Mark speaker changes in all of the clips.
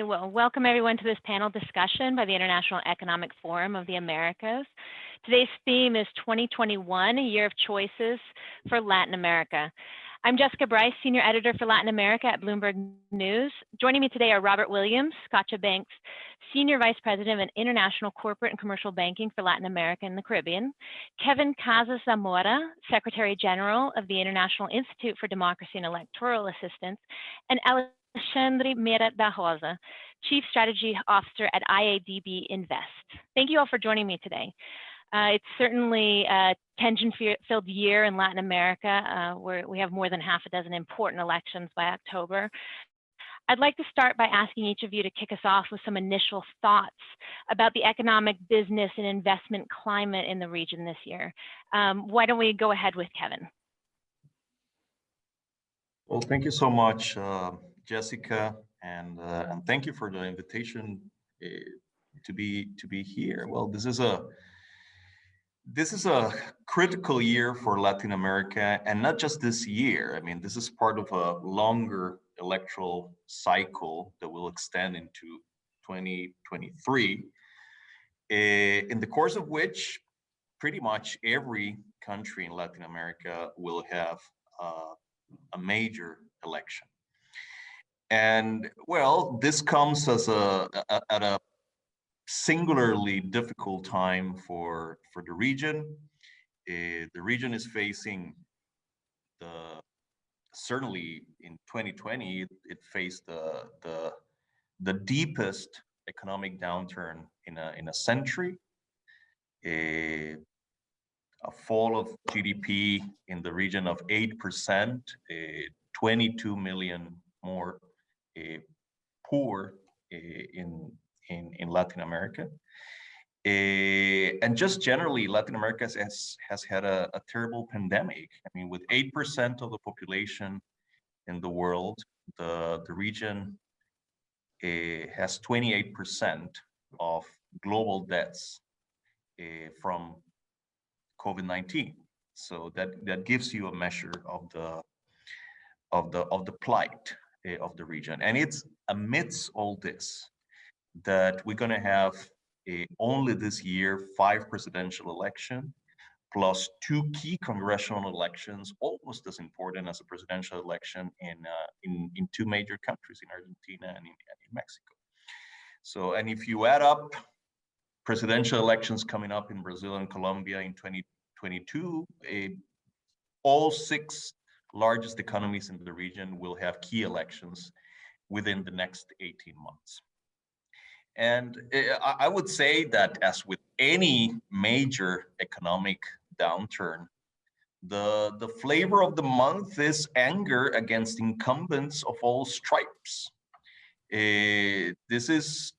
Speaker 1: Okay, well, welcome everyone to this panel discussion by the International Economic Forum of the Americas. Today's theme is 2021, a year of choices for Latin America. I'm Jessica Bryce, Senior Editor for Latin America at Bloomberg News. Joining me today are Robert Williams, Scotiabank's Senior Vice President of International Corporate and Commercial Banking for Latin America and the Caribbean, Kevin Casas Zamora, Secretary General of the International Institute for Democracy and Electoral Assistance, and Alexandre Meira da Rosa, Chief Strategy Officer at IADB Invest. Thank you all for joining me today. It's certainly a tension-filled year in Latin America, where we have more than half a dozen important elections by October. I'd like to start by asking each of you to kick us off with some initial thoughts about the economic, business, and investment climate in the region this year. Why don't we go ahead with Kevin?
Speaker 2: Well, thank you so much, Jessica, and thank you for the invitation to be here. Well, this is a critical year for Latin America, and not just this year. I mean, this is part of a longer electoral cycle that will extend into 2023, in the course of which pretty much every country in Latin America will have a major election. And well, this comes as at a singularly difficult time for the region. The region is facing certainly in 2020 it faced the deepest economic downturn in a century, a fall of GDP in the region of 8%, 22 million more poor in Latin America. And just generally, Latin America has had a terrible pandemic. I mean, with 8% of the population in the world, the region has 28% of global deaths from COVID-19. So that gives you a measure of the plight of the region. And it's amidst all this that we're going to have only this year 5 presidential elections plus 2 key congressional elections, almost as important as a presidential election in 2 major countries, in Argentina and in Mexico. So, and if you add up presidential elections coming up in Brazil and Colombia in 2022, all 6 largest economies in the region will have key elections within the next 18 months. And I would say that, as with any major economic downturn, the flavor of the month is anger against incumbents of all stripes. This is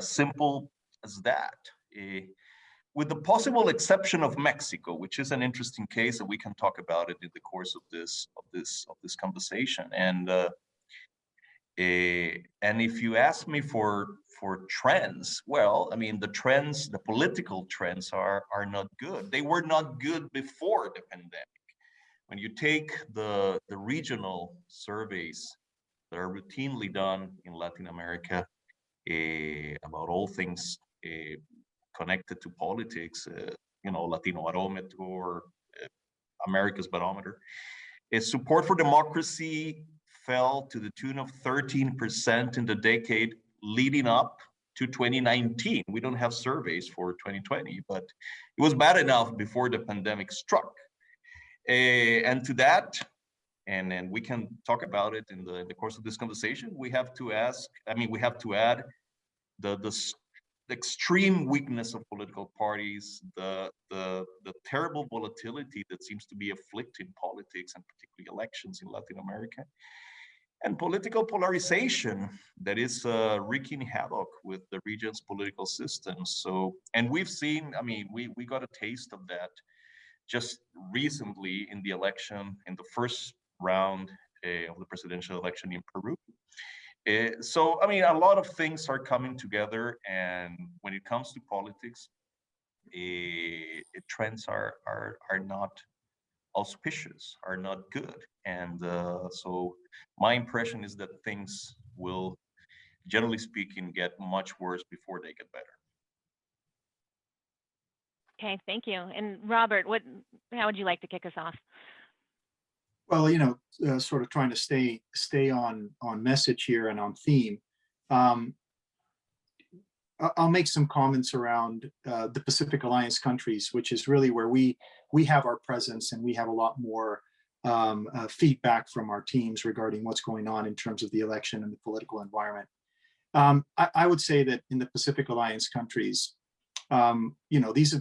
Speaker 2: simple as that. With the possible exception of Mexico, which is an interesting case, and we can talk about it in the course of this conversation. And if you ask me for trends, well, I mean, the political trends are not good. They were not good before the pandemic. When you take the regional surveys that are routinely done in Latin America about all things connected to politics, Latino Barometer or America's Barometer, support for democracy fell to the tune of 13% in the decade leading up to 2019. We don't have surveys for 2020, but it was bad enough before the pandemic struck. And to that, and we can talk about it in the course of this conversation, we have to add the extreme weakness of political parties, the terrible volatility that seems to be afflicting politics and particularly elections in Latin America, and political polarization that is wreaking havoc with the region's political system. So, and we've seen, I mean, we got a taste of that just recently in the election, in the first round of the presidential election in Peru. So, I mean, a lot of things are coming together, and when it comes to politics, trends are not auspicious, are not good. And so my impression is that things will generally speaking, get much worse before they get better.
Speaker 1: Okay, thank you. And Robert, how would you like to kick us off?
Speaker 3: Well, sort of trying to stay on message here and on theme. I'll make some comments around the Pacific Alliance countries, which is really where we have our presence, and we have a lot more feedback from our teams regarding what's going on in terms of the election and the political environment. I would say that in the Pacific Alliance countries, these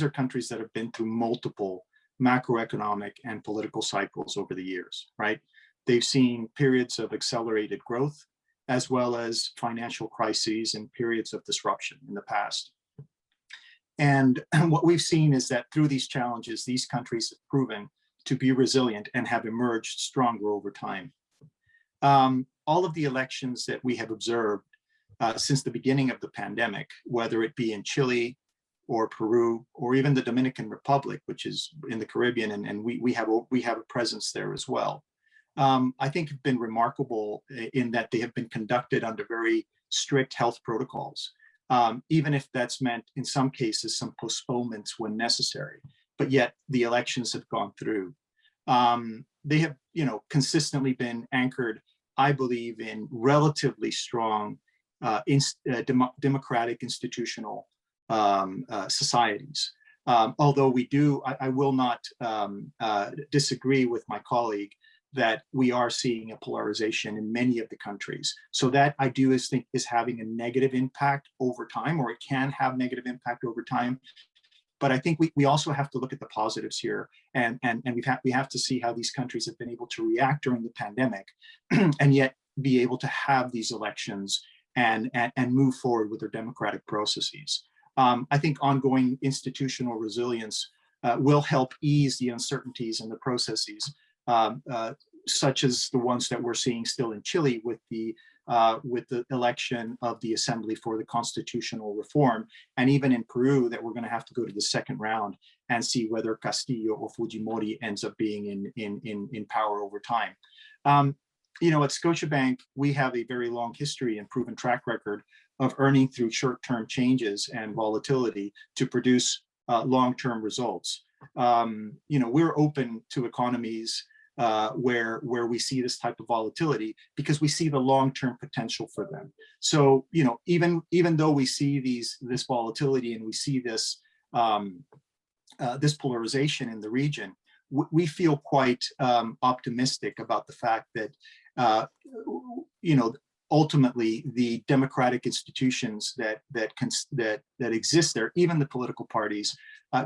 Speaker 3: are countries that have been through multiple macroeconomic and political cycles over the years, right? They've seen periods of accelerated growth, as well as financial crises and periods of disruption in the past. And what we've seen is that through these challenges, these countries have proven to be resilient and have emerged stronger over time. All of the elections that we have observed since the beginning of the pandemic, whether it be in Chile or Peru, or even the Dominican Republic, which is in the Caribbean, and we have a presence there as well, I think have been remarkable in that they have been conducted under very strict health protocols, even if that's meant in some cases some postponements when necessary, but yet the elections have gone through. They have, consistently been anchored, I believe, in relatively strong democratic institutional societies. Although I will not disagree with my colleague that we are seeing a polarization in many of the countries. So that I do think is having a negative impact over time, or it can have negative impact over time. But I think we also have to look at the positives here, and we have to see how these countries have been able to react during the pandemic, and yet be able to have these elections and move forward with their democratic processes. I think ongoing institutional resilience will help ease the uncertainties in the processes, such as the ones that we're seeing still in Chile with the election of the Assembly for the Constitutional Reform, and even in Peru that we're going to have to go to the second round and see whether Castillo or Fujimori ends up being in power over time. At Scotiabank, we have a very long history and proven track record of earning through short-term changes and volatility to produce long-term results. We're open to economies where we see this type of volatility because we see the long-term potential for them. So, even though we see this volatility and we see this this polarization in the region, we feel quite optimistic about the fact that ultimately the democratic institutions that exist there, even the political parties,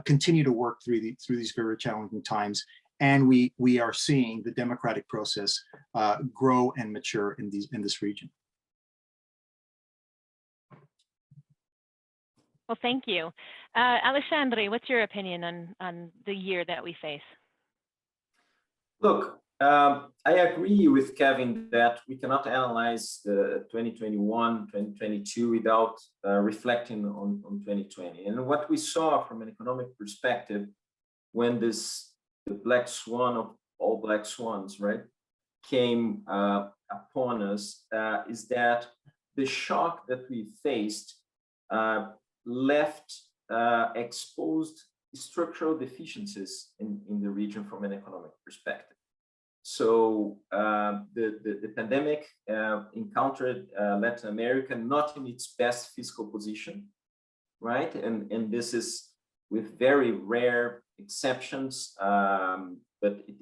Speaker 3: continue to work through these very challenging times. And we are seeing the democratic process grow and mature in this region.
Speaker 1: Well, thank you. Alexandre, what's your opinion on the year that we face?
Speaker 4: Look, I agree with Kevin that we cannot analyze the 2021, 2022 without reflecting on 2020. And what we saw from an economic perspective when the black swan of all black swans, right, came upon us is that the shock that we faced left exposed structural deficiencies in the region from an economic perspective. So the pandemic encountered Latin America not in its best fiscal position, right? And this is with very rare exceptions, but it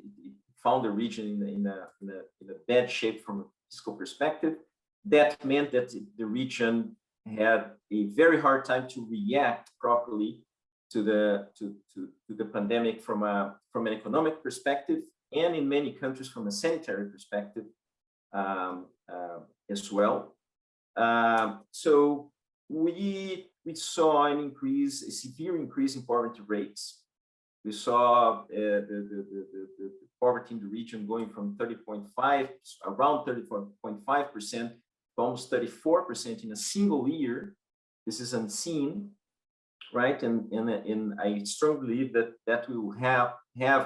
Speaker 4: found the region in a bad shape from a fiscal perspective. That meant that the region had a very hard time to react properly to the pandemic from an economic perspective, and in many countries from a sanitary perspective as well. So we saw a severe increase in poverty rates. We saw the poverty in the region going from around 34.5% to almost 34% in a single year. This is unseen, right? And I strongly believe that will have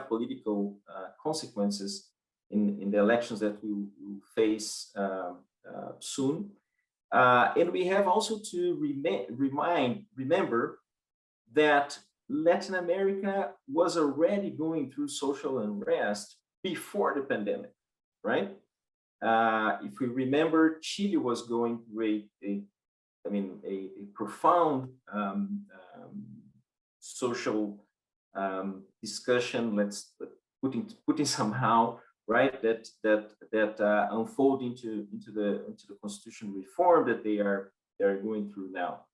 Speaker 4: political consequences in the elections that we will face soon. And we have also to remember that Latin America was already going through social unrest before the pandemic, right? If we remember, Chile was going through a profound social discussion. Let's putting somehow, right, that unfold into the constitutional reform that they are going through now.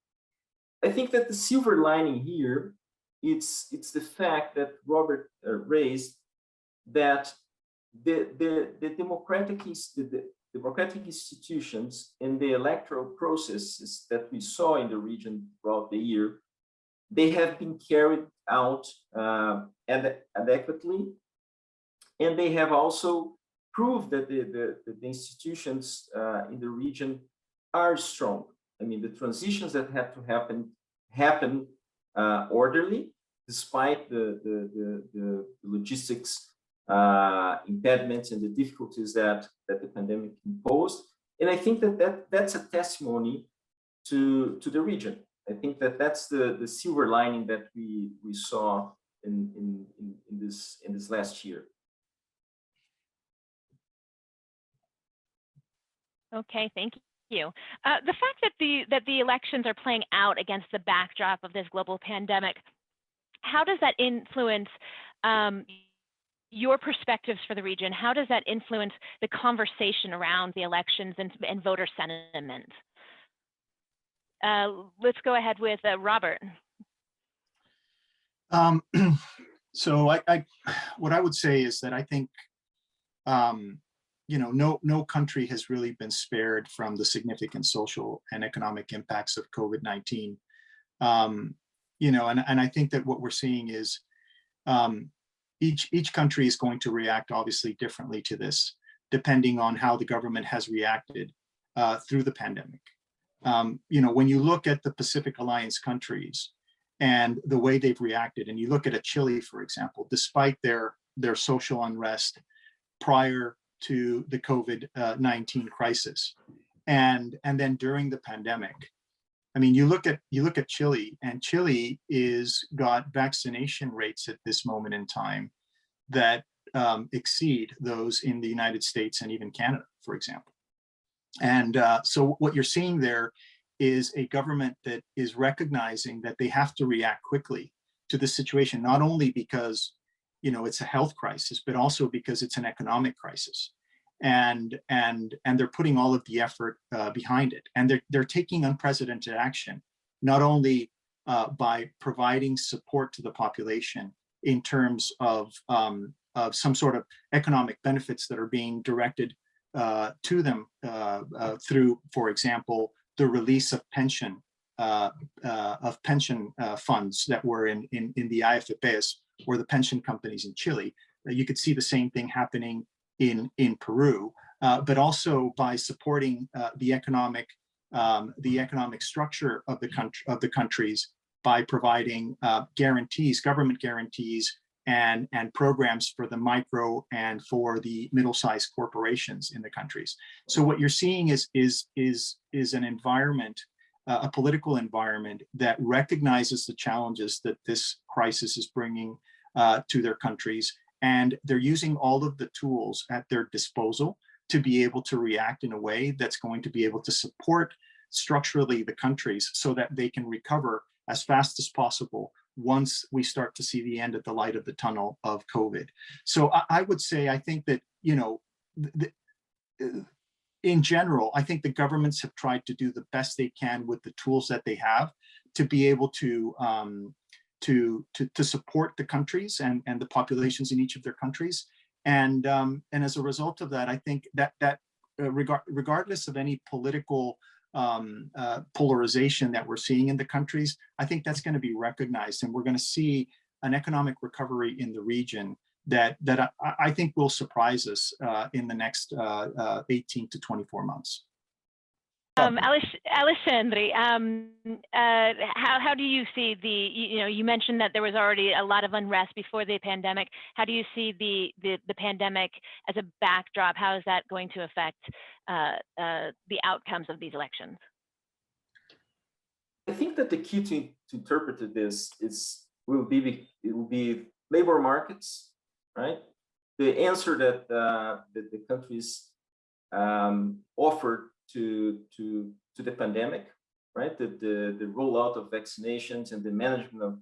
Speaker 4: I think that the silver lining here, it's the fact that Robert raised, that the democratic institutions and the electoral processes that we saw in the region throughout the year, they have been carried out adequately, and they have also proved that the institutions in the region are strong. I mean, the transitions that had to happen orderly, despite the logistics impediments and the difficulties that the pandemic imposed. And I think that's a testimony to the region. I think that's the silver lining that we saw in this last year.
Speaker 1: Okay, thank you. The fact that the elections are playing out against the backdrop of this global pandemic, how does that influence your perspectives for the region? How does that influence the conversation around the elections and voter sentiment? Let's go ahead with Robert.
Speaker 3: So what I would say is that I think, no country has really been spared from the significant social and economic impacts of COVID-19. And I think that what we're seeing is each country is going to react obviously differently to this, depending on how the government has reacted through the pandemic. When you look at the Pacific Alliance countries and the way they've reacted, and you look at Chile, for example, despite their social unrest prior to the COVID-19 crisis, and then during the pandemic, I mean, you look at Chile, and Chile is got vaccination rates at this moment in time that exceed those in the United States and even Canada, for example. And so what you're seeing there is a government that is recognizing that they have to react quickly to the situation, not only because it's a health crisis, but also because it's an economic crisis. And they're putting all of the effort behind it. And they're taking unprecedented action, not only by providing support to the population in terms of some sort of economic benefits that are being directed to them through, for example, the release of pension funds that were in the IEFA, or the pension companies in Chile. You could see the same thing happening in Peru, but also by supporting the economic structure of the countries by providing guarantees, government guarantees, and programs for the micro and for the middle-sized corporations in the countries. So what you're seeing is an environment, a political environment that recognizes the challenges that this crisis is bringing to their countries, and they're using all of the tools at their disposal to be able to react in a way that's going to be able to support structurally the countries so that they can recover as fast as possible once we start to see the end at the light of the tunnel of COVID. So I would say, I think that, in general, I think the governments have tried to do the best they can with the tools that they have to be able to support the countries and the populations in each of their countries. And as a result of that, I think that regardless of any political polarization that we're seeing in the countries, I think that's going to be recognized, and we're going to see an economic recovery in the region that I think will surprise us in the next 18 to 24 months.
Speaker 1: Alexandre, how do you see you mentioned that there was already a lot of unrest before the pandemic. How do you see the pandemic as a backdrop? How is that going to affect the outcomes of these elections?
Speaker 4: I think that the key to interpret this will be labor markets, right? The answer that the countries offered to the pandemic, right? The rollout of vaccinations and the management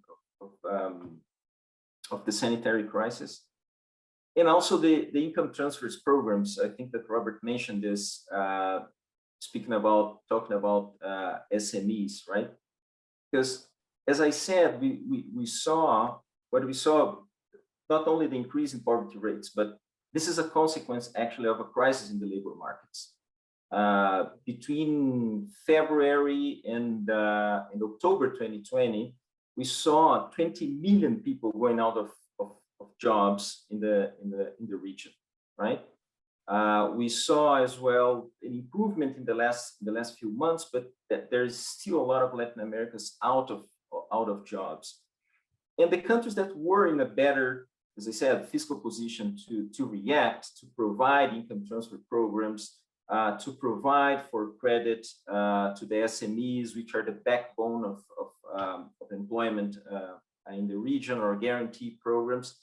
Speaker 4: of the sanitary crisis, and also the income transfers programs. I think that Robert mentioned this, talking about SMEs, right? Because as I said, we saw not only the increase in poverty rates, but this is a consequence actually of a crisis in the labor markets. Between February and October 2020, we saw 20 million people going out of jobs in the region, right? We saw as well an improvement in the last few months, but that there is still a lot of Latin Americans out of jobs. And the countries that were in a better, as I said, fiscal position to react, to provide income transfer programs, to provide for credit to the SMEs, which are the backbone of employment in the region, or guarantee programs,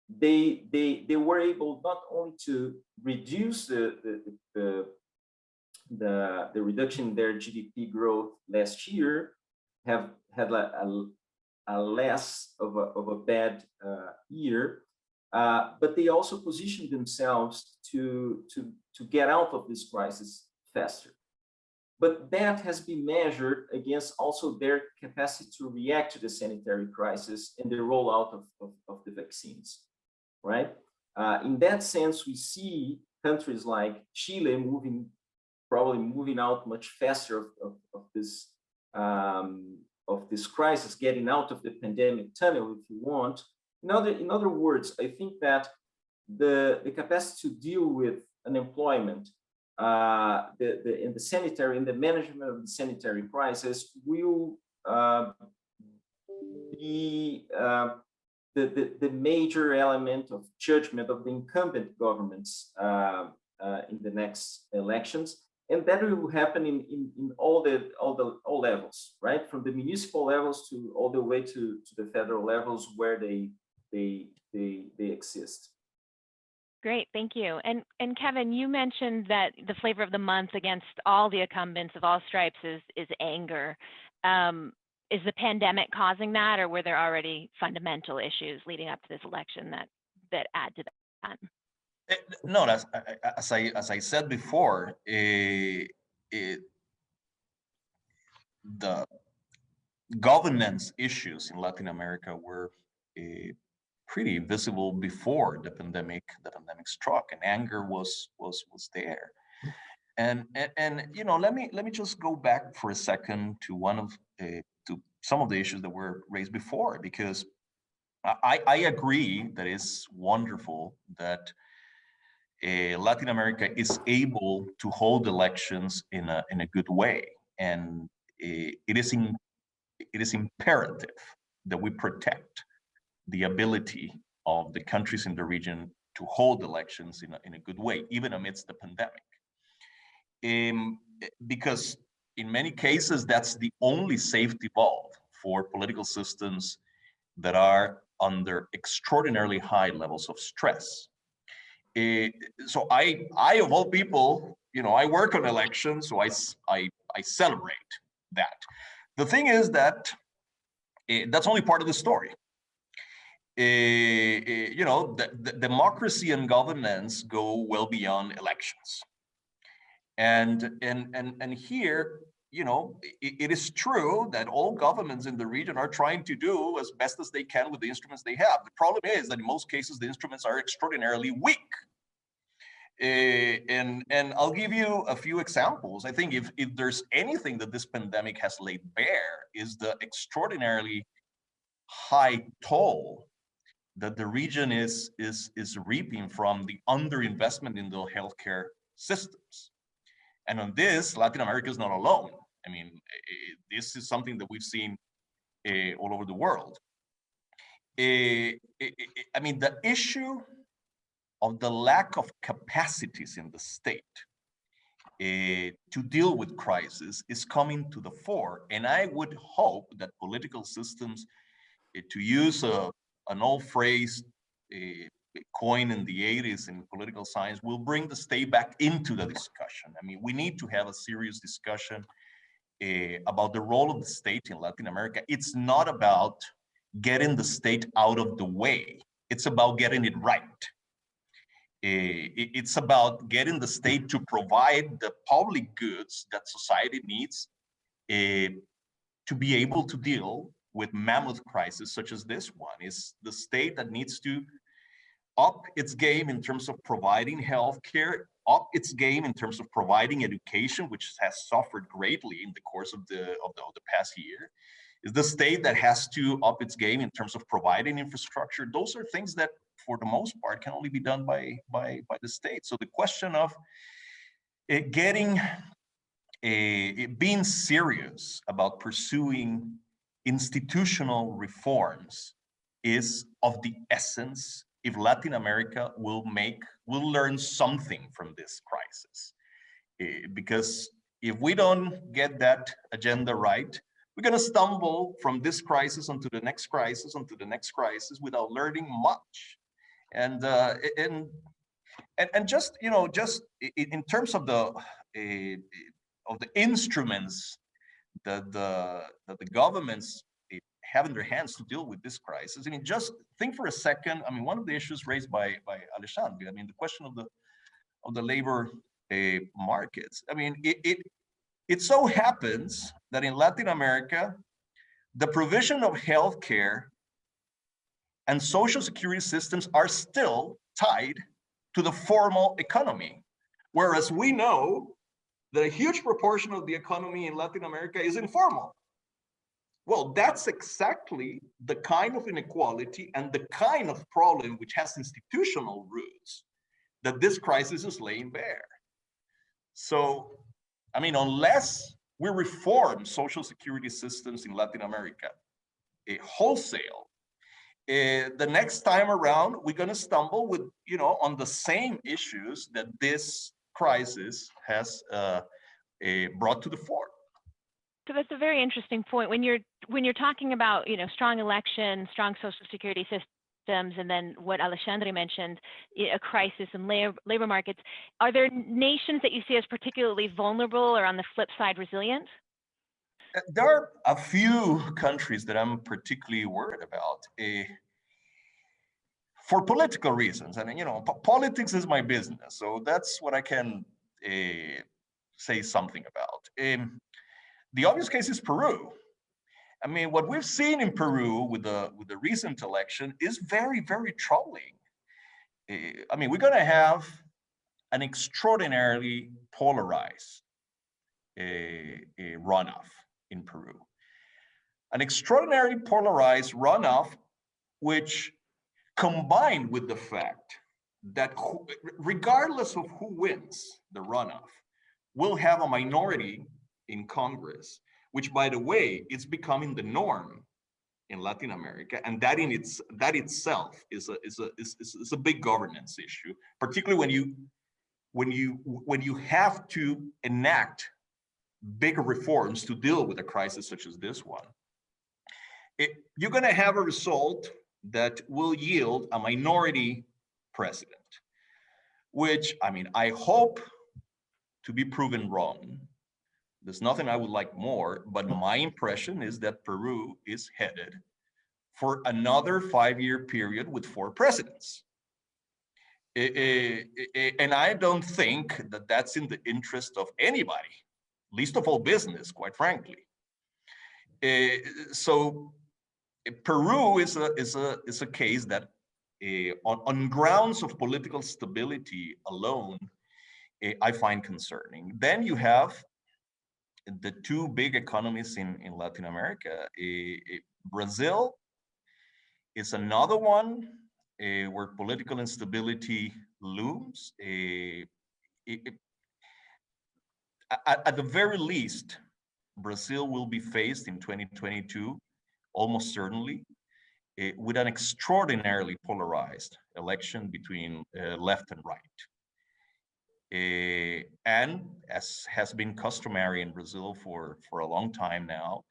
Speaker 4: they were able not only to reduce the reduction in their GDP growth last year, have had a less of a bad year, but they also positioned themselves to get out of this crisis faster. But that has been measured against also their capacity to react to the sanitary crisis and the rollout of the vaccines, right? In that sense, we see countries like Chile probably moving out much faster of this crisis, getting out of the pandemic tunnel, if you want. In other words, I think that the capacity to deal with unemployment, in the management of the sanitary crisis will be the major element of judgment of the incumbent governments in the next elections. And that will happen in all levels, right? From the municipal levels to all the way to the federal levels where they exist.
Speaker 1: Great, thank you. And Kevin, you mentioned that the flavor of the month against all the incumbents of all stripes is anger. Is the pandemic causing that, or were there already fundamental issues leading up to this election that add to that?
Speaker 2: No, as I said before, the governance issues in Latin America were pretty visible before the pandemic struck, and anger was there. And let me just go back for a second to to some of the issues that were raised before, because I agree that it's wonderful that Latin America is able to hold elections in a good way, and it is imperative that we protect the ability of the countries in the region to hold elections in a good way, even amidst the pandemic. Because in many cases, that's the only safety valve for political systems that are under extraordinarily high levels of stress. So I of all people, I work on elections, so I celebrate that. The thing is that that's only part of the story. The democracy and governance go well beyond elections. And here, it is true that all governments in the region are trying to do as best as they can with the instruments they have. The problem is that in most cases, the instruments are extraordinarily weak. And I'll give you a few examples. I think if there's anything that this pandemic has laid bare, is the extraordinarily high toll that the region is reaping from the underinvestment in the healthcare systems. And on this, Latin America is not alone. I mean, this is something that we've seen all over the world. I mean, the issue of the lack of capacities in the state to deal with crisis is coming to the fore. And I would hope that political systems, to use an old phrase coined in the 80s in political science, will bring the state back into the discussion. I mean, we need to have a serious discussion about the role of the state in Latin America. It's not about getting the state out of the way. It's about getting it right. It's about getting the state to provide the public goods that society needs to be able to deal with mammoth crises such as this one. It's the state that needs to up its game in terms of providing healthcare, up its game in terms of providing education, which has suffered greatly in the course of the past year. Is the state that has to up its game in terms of providing infrastructure. Those are things that, for the most part, can only be done by the state. So the question of being serious about pursuing institutional reforms is of the essence if Latin America will learn something from this crisis. Because if we don't get that agenda right, we're going to stumble from this crisis onto the next crisis, onto the next crisis, without learning much. And just, you know, just in terms of the instruments that the governments have in their hands to deal with this crisis. I mean, just think for a second. I mean, one of the issues raised by Alexandre, I mean, the question of the labor markets. I mean, it so happens that in Latin America, the provision of healthcare and social security systems are still tied to the formal economy. Whereas we know that a huge proportion of the economy in Latin America is informal. Well, that's exactly the kind of inequality and the kind of problem which has institutional roots that this crisis is laying bare. So, I mean, unless we reform social security systems in Latin America, wholesale, the next time around, we're going to stumble with, you know, on the same issues that this crisis has brought to the fore.
Speaker 1: So that's a very interesting point. When you're talking about, you know, strong elections, strong social security systems, and then what Alexandre mentioned, a crisis in labor markets, are there nations that you see as particularly vulnerable or, on the flip side, resilient?
Speaker 2: There are a few countries that I'm particularly worried about for political reasons. And, you know, politics is my business, so that's what I can say something about. The obvious case is Peru. I mean, what we've seen in Peru with the recent election is very, very troubling. I mean, we're going to have an extraordinarily polarized runoff in Peru. An extraordinarily polarized runoff, which, combined with the fact that regardless of who wins the runoff, we'll have a minority in Congress, which, by the way, is becoming the norm in Latin America, and that itself is a big governance issue, particularly when you have to enact big reforms to deal with a crisis such as this one. You're going to have a result that will yield a minority president, which, I mean, I hope to be proven wrong. There's nothing I would like more, but my impression is that Peru is headed for another 5-year period with 4 presidents. And I don't think that that's in the interest of anybody, least of all business, quite frankly. So Peru is a case that on grounds of political stability alone, I find concerning. Then you have the 2 big economies in Latin America. Brazil is another one where political instability looms. at the very least, Brazil will be faced in 2022, almost certainly, with an extraordinarily polarized election between left and right. And as has been customary in Brazil for a long time now,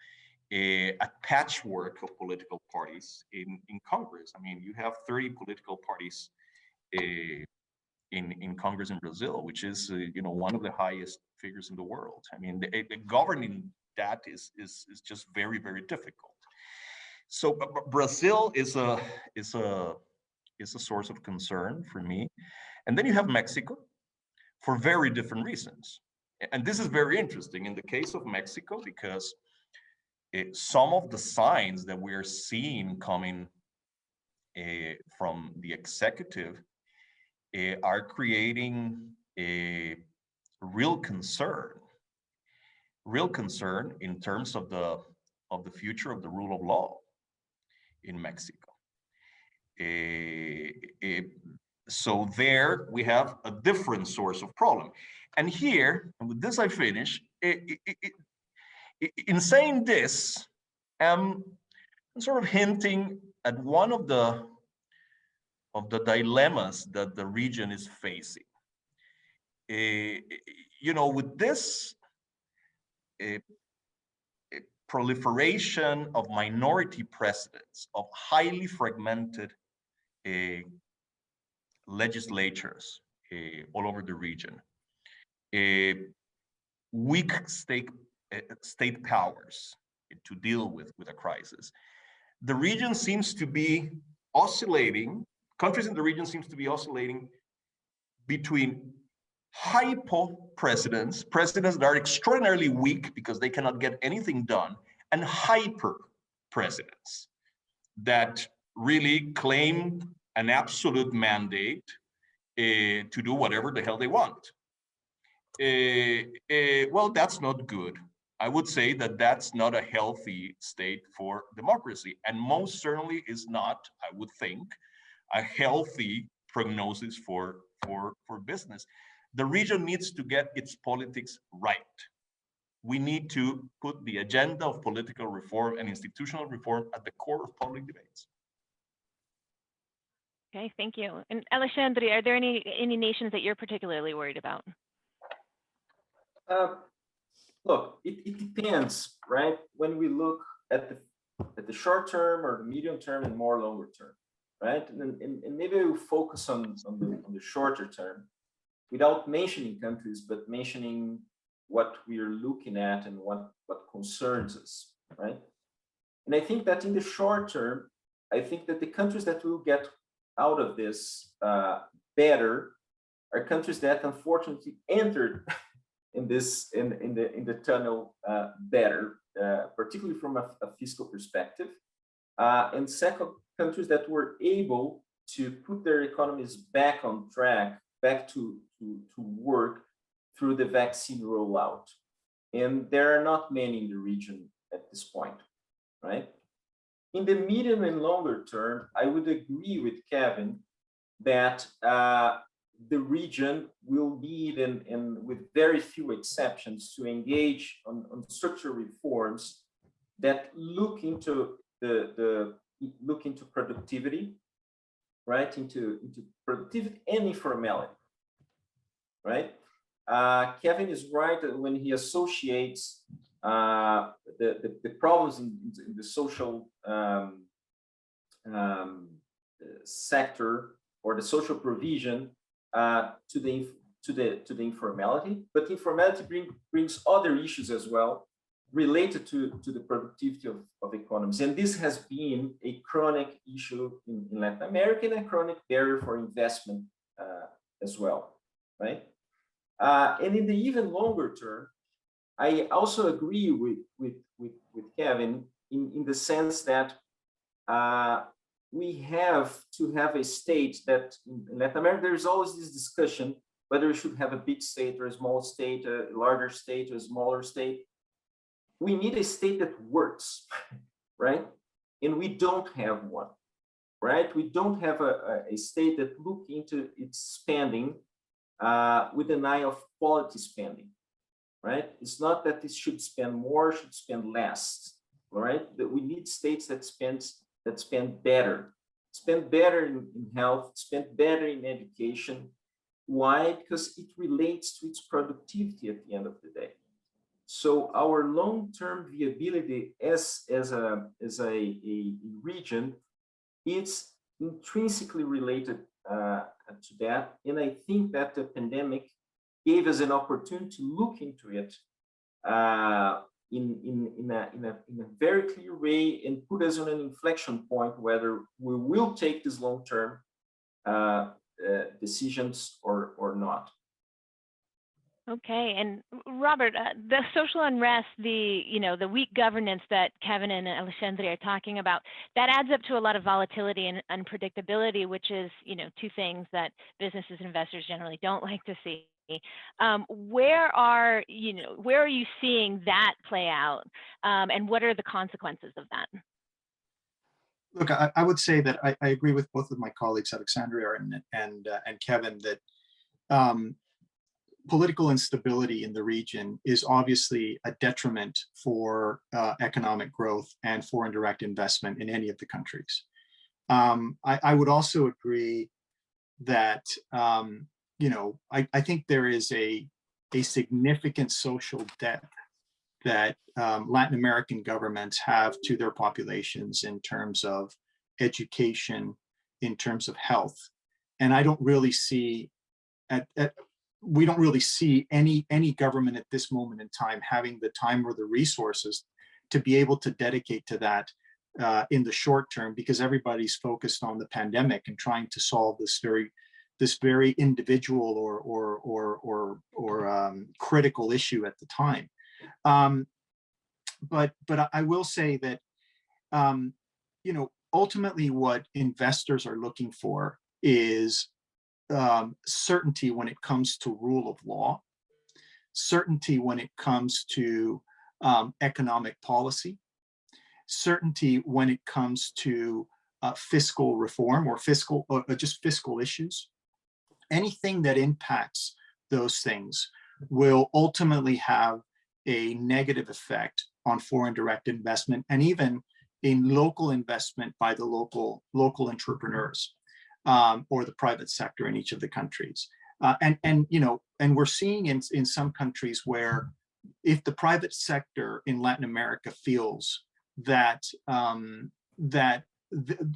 Speaker 2: a patchwork of political parties in Congress. I mean, you have 30 political parties in Congress in Brazil, which is one of the highest figures in the world. I mean, governing that is just very, very difficult. So Brazil is a source of concern for me. And then you have Mexico for very different reasons. And this is very interesting in the case of Mexico, because some of the signs that we are seeing coming from the executive are creating a real concern in terms of the future of the rule of law in Mexico. So there we have a different source of problem. And here, and with this I finish, in saying this, I'm sort of hinting at one of the dilemmas that the region is facing. With this proliferation of minority presidents, of highly fragmented legislatures all over the region, weak state powers to deal with a crisis. The region seems to be oscillating, countries in the region seems to be oscillating between hypo presidents that are extraordinarily weak because they cannot get anything done, and hyper presidents that really claim an absolute mandate to do whatever the hell they want. Well, that's not good. I would say that that's not a healthy state for democracy, and most certainly is not, I would think, a healthy prognosis for business. The region needs to get its politics right. We need to put the agenda of political reform and institutional reform at the core of public debates.
Speaker 1: Okay, thank you. And Alexandre, are there any nations that you're particularly worried about?
Speaker 4: Look, it depends, right? When we look at the short term or the medium term and more longer term, right? And maybe we'll focus on the shorter term, without mentioning countries, but mentioning what we are looking at and what concerns us, right? And I think that in the short term, I think that the countries that will get out of this better are countries that unfortunately entered in the tunnel better, particularly from a fiscal perspective, and second, countries that were able to put their economies back on track, back to work through the vaccine rollout. And there are not many in the region at this point, right? In the medium and longer term, I would agree with Kevin that the region will need, and with very few exceptions, to engage on structural reforms that look into productivity, right? Into productivity and informality, right? Kevin is right when he associates the problems in the social sector or the social provision to the informality, but informality brings other issues as well related to the productivity of economies, and this has been a chronic issue in Latin America and a chronic barrier for investment as well, right? And in the even longer term, I also agree with Kevin in the sense that we have to have a state that in Latin America, there's always this discussion whether we should have a big state or a small state, a larger state or a smaller state. We need a state that works, right? And we don't have one, right? We don't have a state that looks into its spending with an eye of quality spending, right? It's not that it should spend more, should spend less, all right? That we need states that spend better, in health, spend better in education. Why? Because it relates to its productivity at the end of the day. So our long-term viability as a region, it's intrinsically related to that. And I think that the pandemic gave us an opportunity to look into it in a very clear way and put us on an inflection point whether we will take these long-term decisions or not.
Speaker 1: Okay, and Robert, the social unrest, the weak governance that Kevin and Alexandre are talking about, that adds up to a lot of volatility and unpredictability, which is two things that businesses and investors generally don't like to see. Where are you seeing that play out, and what are the consequences of that?
Speaker 3: Look, I would say that I agree with both of my colleagues, Alexandria and Kevin, that political instability in the region is obviously a detriment for economic growth and foreign direct investment in any of the countries. I would also agree that I think there is a significant social debt that Latin American governments have to their populations in terms of education, in terms of health, and I don't really see we don't really see any government at this moment in time having the time or the resources to be able to dedicate to that in the short term, because everybody's focused on the pandemic and trying to solve this very individual or critical issue at the time. But I will say that ultimately what investors are looking for is certainty when it comes to rule of law, certainty when it comes to economic policy, certainty when it comes to fiscal reform or just fiscal issues. Anything that impacts those things will ultimately have a negative effect on foreign direct investment and even in local investment by the local entrepreneurs. Or the private sector in each of the countries, and we're seeing in some countries where if the private sector in Latin America feels that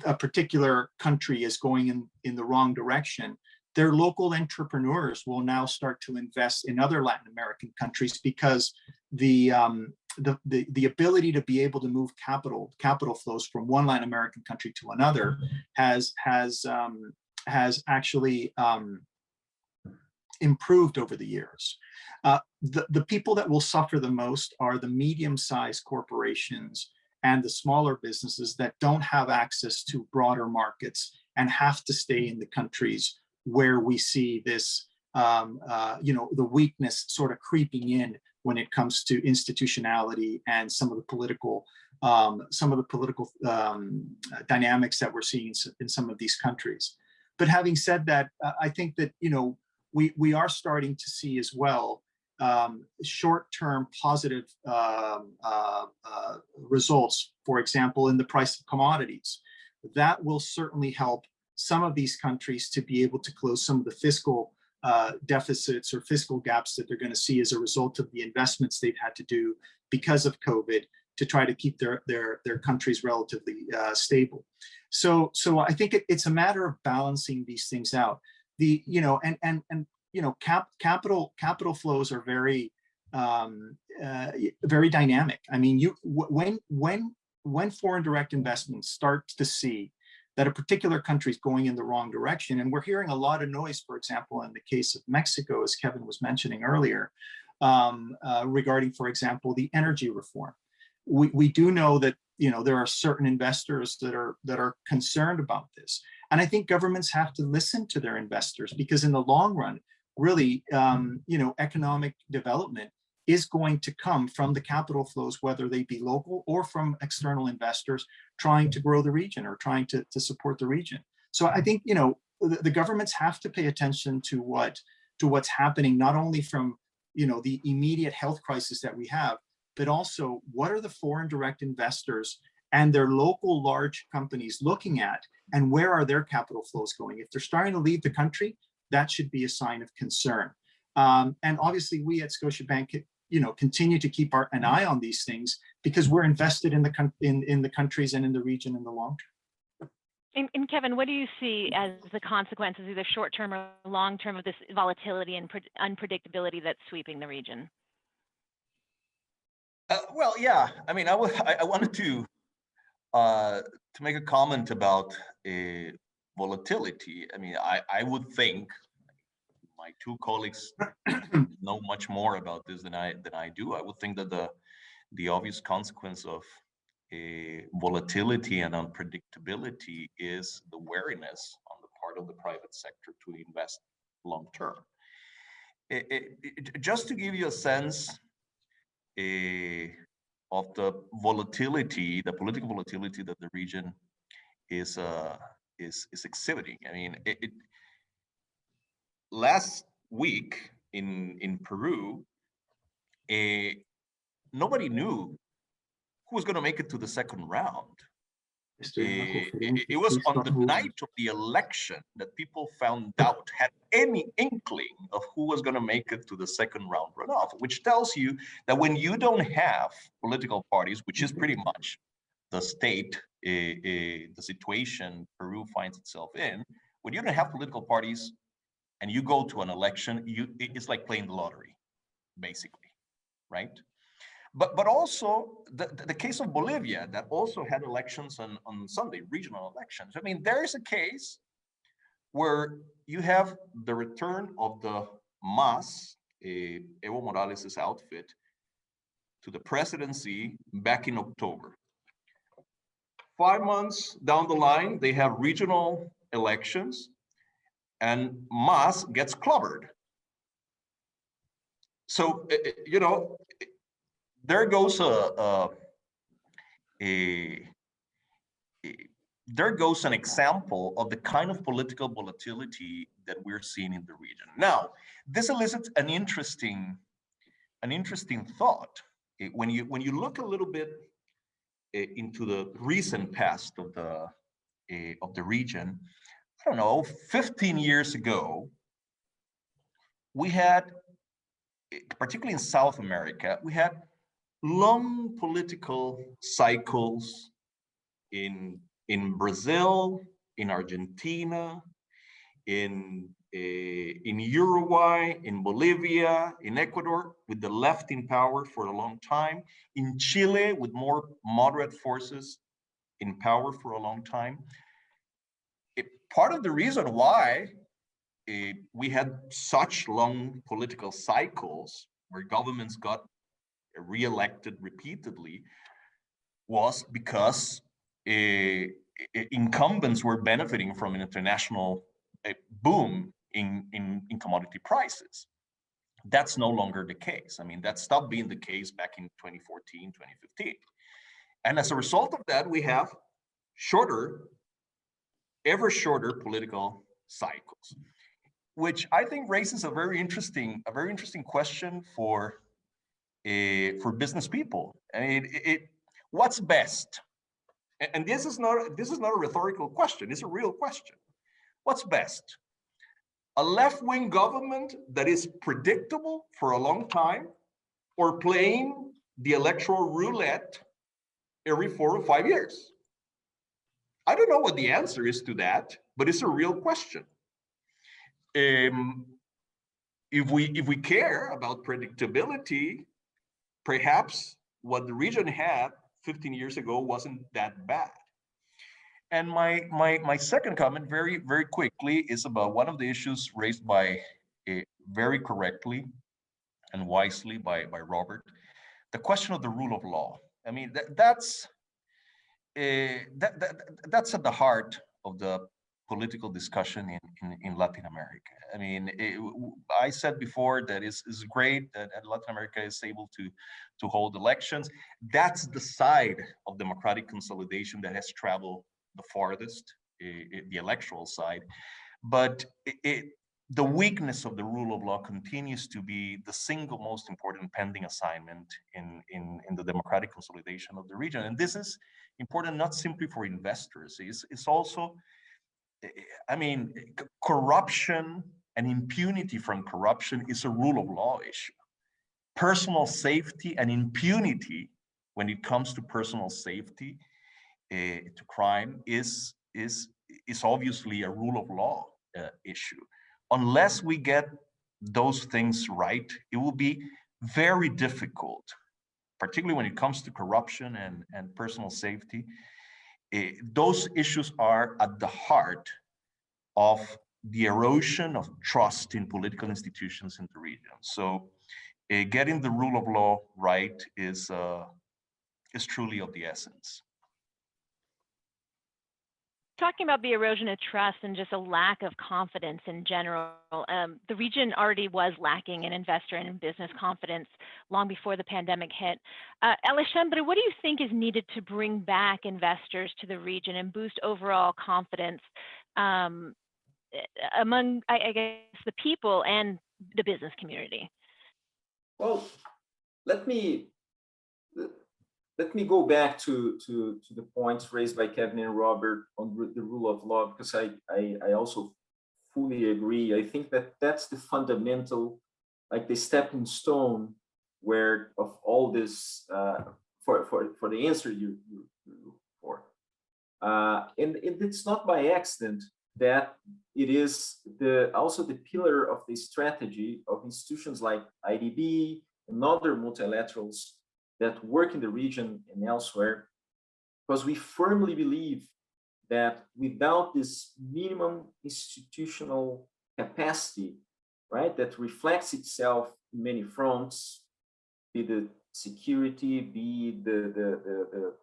Speaker 3: a particular country is going in the wrong direction, their local entrepreneurs will now start to invest in other Latin American countries because the ability to be able to move capital flows from one Latin American country to another has actually improved over the years. The people that will suffer the most are the medium-sized corporations and the smaller businesses that don't have access to broader markets and have to stay in the countries where we see this, the weakness sort of creeping in when it comes to institutionality and some of the political dynamics that we're seeing in some of these countries. But having said that, I think that we are starting to see as well short-term positive results. For example, in the price of commodities, that will certainly help some of these countries to be able to close some of the fiscal deficits or fiscal gaps that they're going to see as a result of the investments they've had to do because of COVID to try to keep their countries relatively stable. So I think it's a matter of balancing these things out. Capital flows are very very dynamic. I mean, when foreign direct investments start to see that a particular country is going in the wrong direction, and we're hearing a lot of noise, for example, in the case of Mexico, as Kevin was mentioning earlier, regarding, for example, the energy reform. We do know that there are certain investors that are concerned about this, and I think governments have to listen to their investors, because in the long run, really, economic development is going to come from the capital flows, whether they be local or from external investors trying to grow the region or trying to support the region. So I think the governments have to pay attention to what's happening, not only from the immediate health crisis that we have, but also what are the foreign direct investors and their local large companies looking at, and where are their capital flows going? If they're starting to leave the country, that should be a sign of concern. And obviously, we at Scotiabank, continue to keep an eye on these things because we're invested in the countries and in the region in the long term.
Speaker 1: And Kevin, what do you see as the consequences, either short-term or long-term, of this volatility and unpredictability that's sweeping the region?
Speaker 2: Well, yeah. I mean, I wanted to make a comment about volatility. I mean, I would think my two colleagues know much more about this than I do. I would think that the obvious consequence of volatility and unpredictability is the wariness on the part of the private sector to invest long term. Just to give you a sense of the volatility, the political volatility that the region is exhibiting. I mean, last week in Peru, nobody knew who was going to make it to the second round. It was on the night of the election that people found out, had any inkling of who was going to make it to the second round runoff, which tells you that when you don't have political parties, which is pretty much the state, the situation Peru finds itself in, when you don't have political parties and you go to an election, it's like playing the lottery, basically, right? But also the case of Bolivia, that also had elections on Sunday, regional elections. I mean, there is a case where you have the return of the MAS, Evo Morales' outfit, to the presidency back in October. 5 months down the line, they have regional elections, and MAS gets clobbered. So, there goes there goes an example of the kind of political volatility that we're seeing in the region. Now, this elicits an interesting thought. When you look a little bit into the recent past of the region, I don't know, 15 years ago, we had, particularly in South America, we had long political cycles in Brazil, in Argentina, in Uruguay, in Bolivia, in Ecuador, with the left in power for a long time, in Chile, with more moderate forces in power for a long time. Part of the reason why we had such long political cycles where governments got re-elected repeatedly was because incumbents were benefiting from an international boom in commodity prices. That's no longer the case. I mean, that stopped being the case back in 2014, 2015. And as a result of that, we have ever shorter political cycles, which I think raises a very interesting question for business people. I mean, what's best? And this is not a rhetorical question. It's a real question. What's best? A left-wing government that is predictable for a long time, or playing the electoral roulette every 4 or 5 years? I don't know what the answer is to that, but it's a real question. If we care about predictability, perhaps what the region had 15 years ago wasn't that bad. And my second comment, very, very quickly, is about one of the issues raised by, very correctly and wisely by Robert, the question of the rule of law. I mean, that's at the heart of the political discussion in Latin America. I mean, I said before that it's great that Latin America is able to hold elections. That's the side of democratic consolidation that has traveled the farthest, the electoral side. But the weakness of the rule of law continues to be the single most important pending assignment in the democratic consolidation of the region. And this is important not simply for investors, it's also, I mean, corruption and impunity from corruption is a rule of law issue. Personal safety and impunity when it comes to personal safety to crime is obviously a rule of law issue. Unless we get those things right, it will be very difficult, particularly when it comes to corruption and personal safety. Those issues are at the heart of the erosion of trust in political institutions in the region. So getting the rule of law right is truly of the essence.
Speaker 1: Talking about the erosion of trust and just a lack of confidence in general, the region already was lacking in investor and business confidence long before the pandemic hit. Alexandre, what do you think is needed to bring back investors to the region and boost overall confidence among, I guess, the people and the business community?
Speaker 4: Well, let me go back to the points raised by Kevin and Robert on the rule of law, because I also fully agree. I think that that's the fundamental, like the stepping stone where of all this for the answer you look for. And it's not by accident that it is also the pillar of the strategy of institutions like IDB and other multilaterals that work in the region and elsewhere, because we firmly believe that without this minimum institutional capacity, right, that reflects itself in many fronts, be the security, be the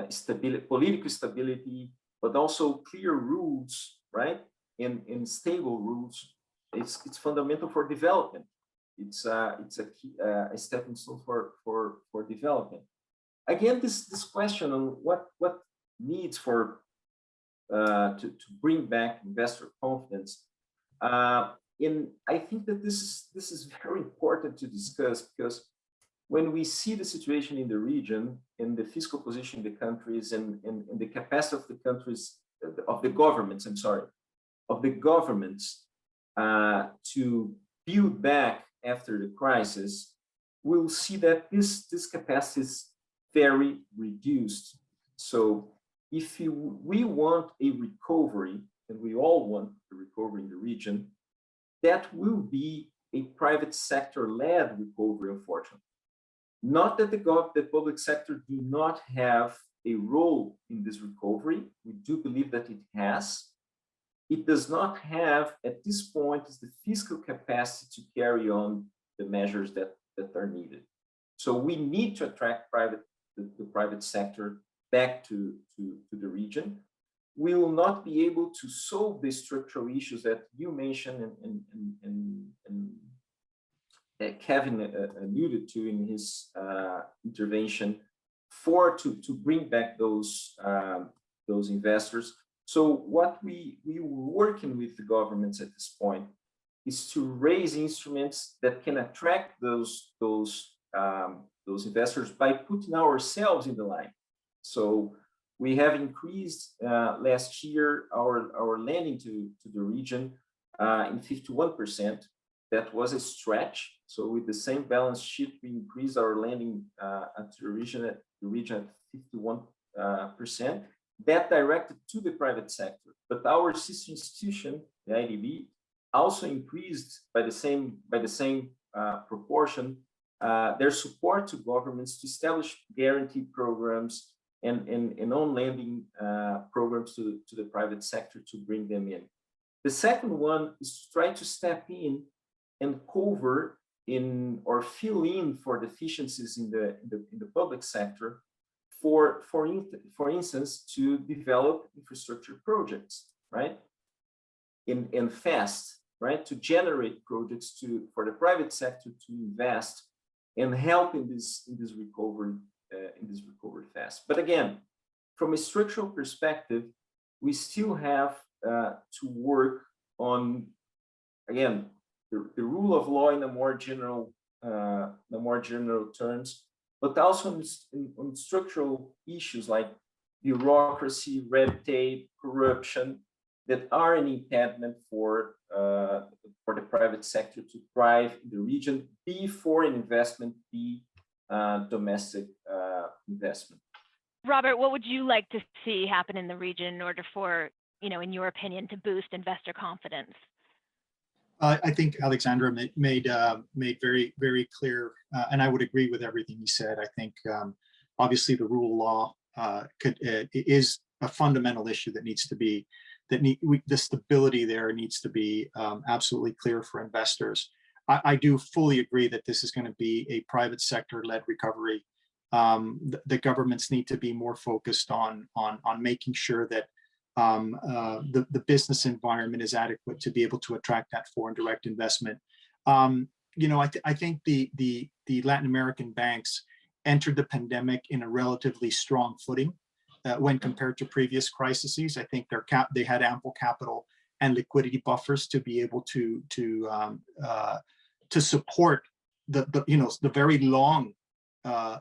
Speaker 4: stability, political stability, but also clear rules, right, in stable rules, it's fundamental for development. It's a stepping stone for development. Again, this question on what needs for to bring back investor confidence. And I think that this is very important to discuss, because when we see the situation in the region, in the fiscal position in the countries, and the capacity of the countries, of the governments, to build back after the crisis, we'll see that this capacity is very reduced. So if we want a recovery, and we all want a recovery in the region, that will be a private sector-led recovery, unfortunately. Not that the public sector do not have a role in this recovery. We do believe that it has. It does not have, at this point, is the fiscal capacity to carry on the measures that are needed. So we need to attract the private sector back to the region. We will not be able to solve the structural issues that you mentioned and Kevin alluded to in his intervention to bring back those investors. So what we were working with the governments at this point is to raise instruments that can attract those investors by putting ourselves in the line. So we have increased last year our lending to the region in 51%. That was a stretch. So with the same balance sheet, we increased our lending to the region at 51%. That directed to the private sector. But our sister institution, the IDB, also increased by the same proportion their support to governments to establish guarantee programs and on-lending programs to the private sector to bring them in. The second one is to try to step in and cover or fill in for deficiencies in the public sector, for instance, to develop infrastructure projects, right? And fast, right? To generate projects for the private sector to invest and help in this recovery fast. But again, from a structural perspective, we still have to work on, again, the rule of law in a more general, terms, but also on structural issues like bureaucracy, red tape, corruption, that are an impediment for the private sector to thrive in the region, be foreign investment, be domestic investment.
Speaker 1: Robert, what would you like to see happen in the region in order for, in your opinion, to boost investor confidence?
Speaker 3: I think Alexandra made very, very clear, and I would agree with everything he said. I think obviously the rule of law is a fundamental issue that needs to be, the stability there needs to be absolutely clear for investors. I do fully agree that this is going to be a private sector-led recovery. The governments need to be more focused on making sure that the business environment is adequate to be able to attract that foreign direct investment. I think the Latin American banks entered the pandemic in a relatively strong footing when compared to previous crises. I think they had ample capital and liquidity buffers to be able to support the very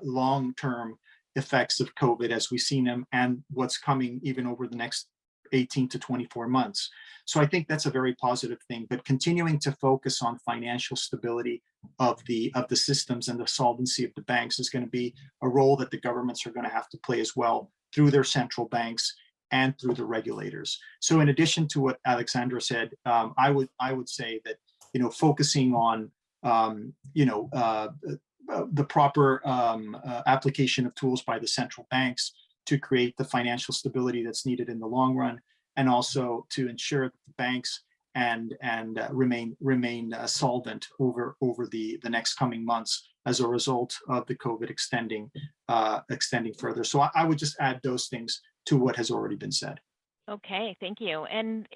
Speaker 3: long-term effects of COVID as we've seen them, and what's coming even over the next 18 to 24 months. So I think that's a very positive thing, but continuing to focus on financial stability of the systems and the solvency of the banks is going to be a role that the governments are going to have to play as well, through their central banks and through the regulators. So in addition to what Alexandra said, I would say that, focusing on, the proper application of tools by the central banks to create the financial stability that's needed in the long run, and also to ensure that the banks and remain solvent over the next coming months as a result of the COVID extending further. So I would just add those things to what has already been said.
Speaker 1: Okay, thank you. And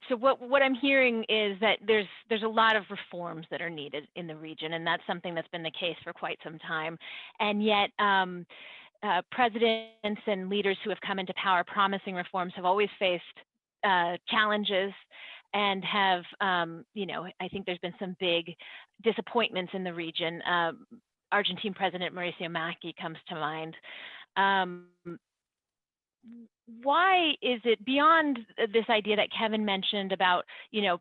Speaker 1: so what I'm hearing is that there's a lot of reforms that are needed in the region, and that's something that's been the case for quite some time. And yet, presidents and leaders who have come into power promising reforms have always faced challenges, and have, I think there's been some big disappointments in the region. Argentine President Mauricio Macri comes to mind. Why is it, beyond this idea that Kevin mentioned about,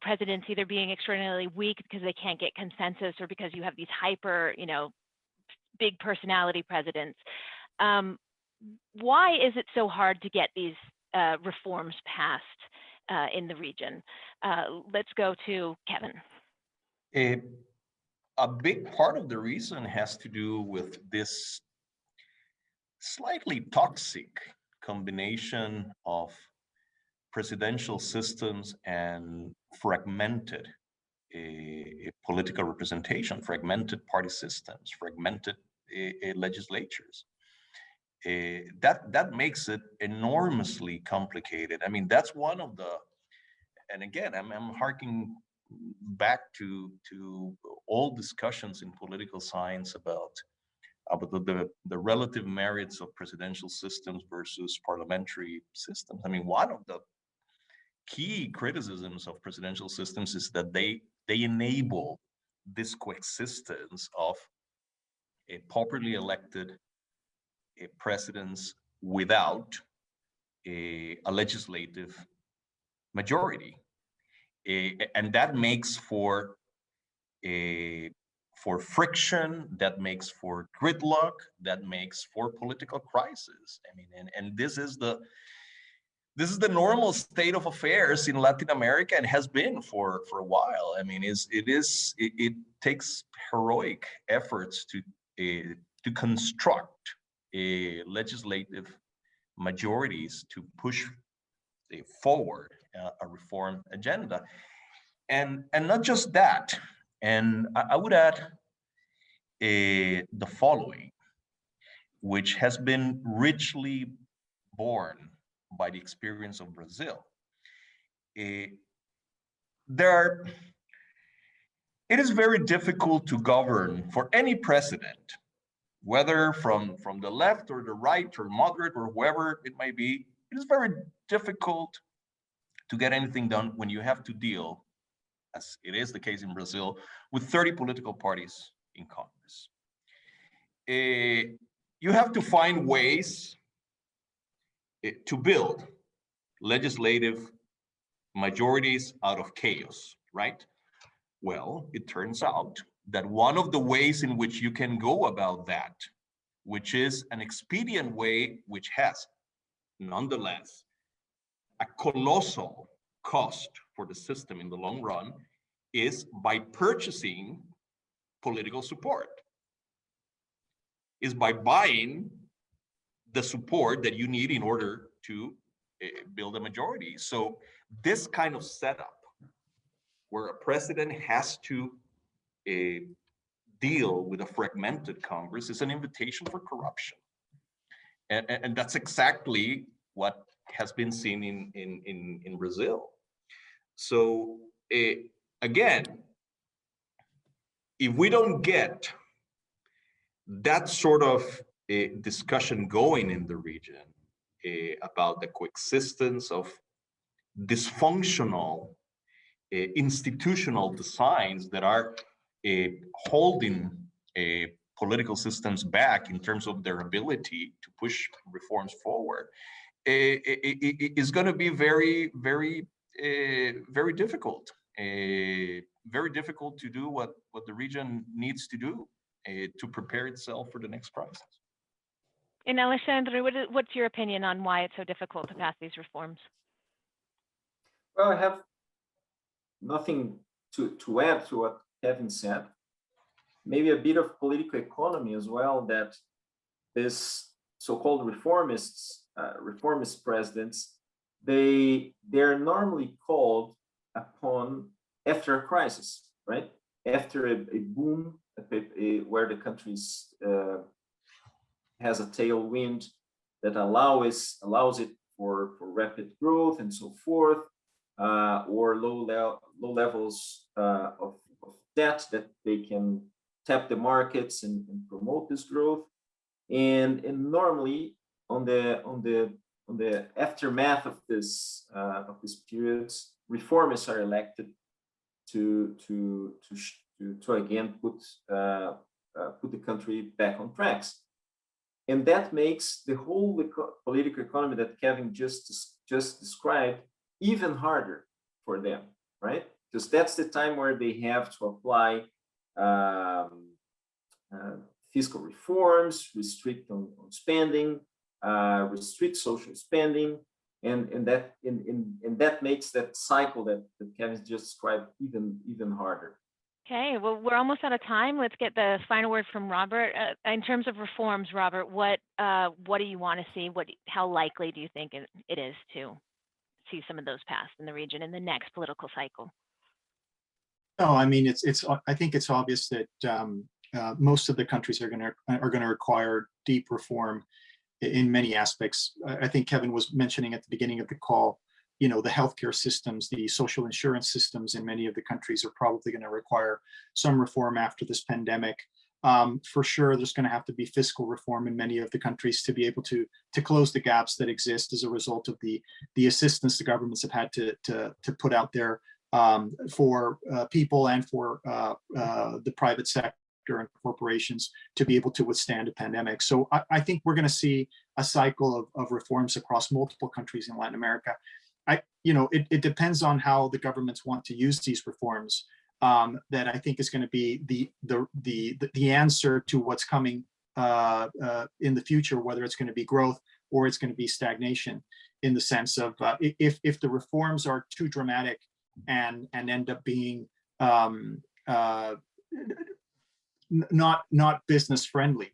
Speaker 1: presidents either being extraordinarily weak because they can't get consensus, or because you have these hyper, big personality presidents, why is it so hard to get these reforms passed in the region? Let's go to Kevin.
Speaker 2: A big part of the reason has to do with this slightly toxic combination of presidential systems and fragmented political representation, fragmented party systems, fragmented legislatures. That makes it enormously complicated. I mean, that's one of the, and again, I'm harking back to all discussions in political science about the relative merits of presidential systems versus parliamentary systems. I mean, one of the key criticisms of presidential systems is that they enable this coexistence of a popularly elected presidents without a legislative majority, and that makes for friction, that makes for gridlock, that makes for political crisis. I mean, and this is the normal state of affairs in Latin America, and has been for a while. I mean, it takes heroic efforts to construct legislative majorities to push forward a reform agenda, and not just that. And I would add the following, which has been richly borne by the experience of Brazil. It is very difficult to govern for any president, whether from the left or the right or moderate or whoever it may be. It is very difficult to get anything done when you have to deal as it is the case in Brazil, with 30 political parties in Congress. You have to find ways to build legislative majorities out of chaos, right? Well, it turns out that one of the ways in which you can go about that, which is an expedient way, which has nonetheless a colossal cost for the system in the long run, is by purchasing political support, is by buying the support that you need in order to build a majority. So this kind of setup where a president has to deal with a fragmented Congress is an invitation for corruption. And that's exactly what has been seen in Brazil. So again, if we don't get that sort of discussion going in the region about the coexistence of dysfunctional institutional designs that are holding political systems back in terms of their ability to push reforms forward, is going to be very, very, very difficult. Very difficult to do what the region needs to do to prepare itself for the next crisis.
Speaker 1: And Alexandre, what's your opinion on why it's so difficult to pass these reforms?
Speaker 4: Well, I have nothing to add to what Kevin said. Maybe a bit of political economy as well, that this so-called reformist presidents, they're normally called upon after a crisis, right? After a boom, where the country has a tailwind that allows it for rapid growth and so forth, or low levels of debt that they can tap the markets and promote this growth. And normally on the aftermath of this periods, reformers are elected to again put the country back on tracks. And that makes the whole political economy that Kevin just described even harder for them, right? Because that's the time where they have to apply fiscal reforms, restrict on spending, restrict social spending, and that makes that cycle that Kevin just described even harder.
Speaker 1: Okay, well, we're almost out of time. Let's get the final word from Robert. In terms of reforms, Robert, what do you want to see? How likely do you think it is to see some of those passed in the region in the next political cycle?
Speaker 3: No, I mean, I think it's obvious that most of the countries are going to require deep reform in many aspects. I think Kevin was mentioning at the beginning of the call, the healthcare systems, the social insurance systems in many of the countries are probably going to require some reform after this pandemic. For sure, there's going to have to be fiscal reform in many of the countries to be able to close the gaps that exist as a result of the assistance the governments have had to put out there for people and for the private sector and corporations to be able to withstand a pandemic. So I think we're going to see a cycle of reforms across multiple countries in Latin America. It depends on how the governments want to use these reforms. That I think is going to be the answer to what's coming in the future, whether it's going to be growth or it's going to be stagnation, in the sense of if the reforms are too dramatic and end up being not business friendly,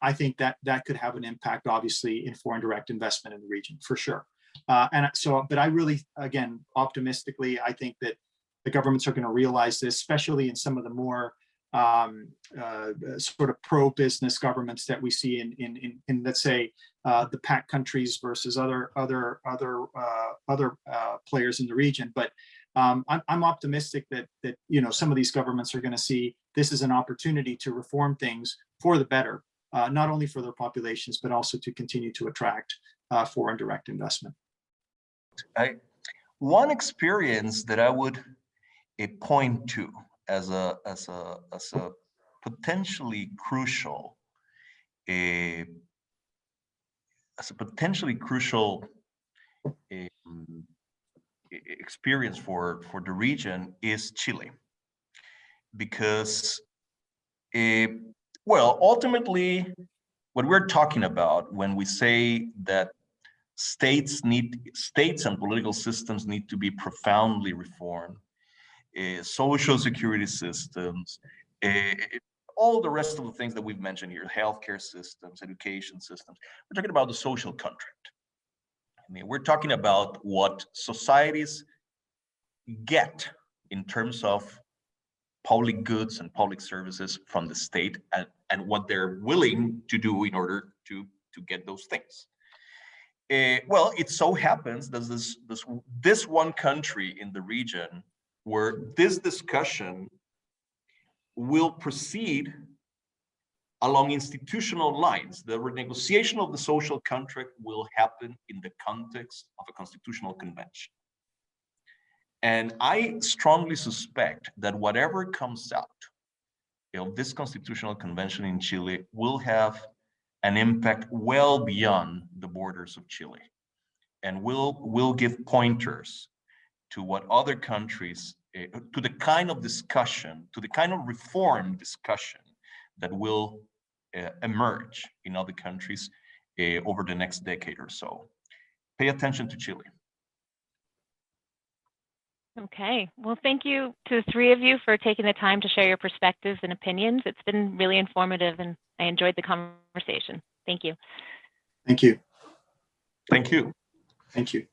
Speaker 3: I think that could have an impact, obviously, in foreign direct investment in the region, for sure. But I really, again, optimistically, I think that the governments are going to realize this, especially in some of the more sort of pro-business governments that we see in let's say the PAC countries versus other players in the region. But I'm optimistic that some of these governments are going to see this as an opportunity to reform things for the better, not only for their populations but also to continue to attract foreign direct investment.
Speaker 2: One experience that I would point to as a potentially crucial experience for the region is Chile, because well, ultimately, what we're talking about when we say that states and political systems need to be profoundly reformed, social security systems, all the rest of the things that we've mentioned here, healthcare systems, education systems. We're talking about the social contract. I mean, we're talking about what societies get in terms of public goods and public services from the state, and what they're willing to do in order to get those things. Well, it so happens that this one country in the region where this discussion will proceed along institutional lines. The renegotiation of the social contract will happen in the context of a constitutional convention. And I strongly suspect that whatever comes out of this constitutional convention in Chile will have an impact well beyond the borders of Chile, and will give pointers to what other countries, to the kind of discussion, to the kind of reform discussion that will emerge in other countries over the next decade or so. Pay attention to Chile.
Speaker 1: Okay, well, thank you to the three of you for taking the time to share your perspectives and opinions. It's been really informative, and I enjoyed the conversation. Thank you.
Speaker 3: Thank you.
Speaker 2: Thank you.
Speaker 3: Thank you.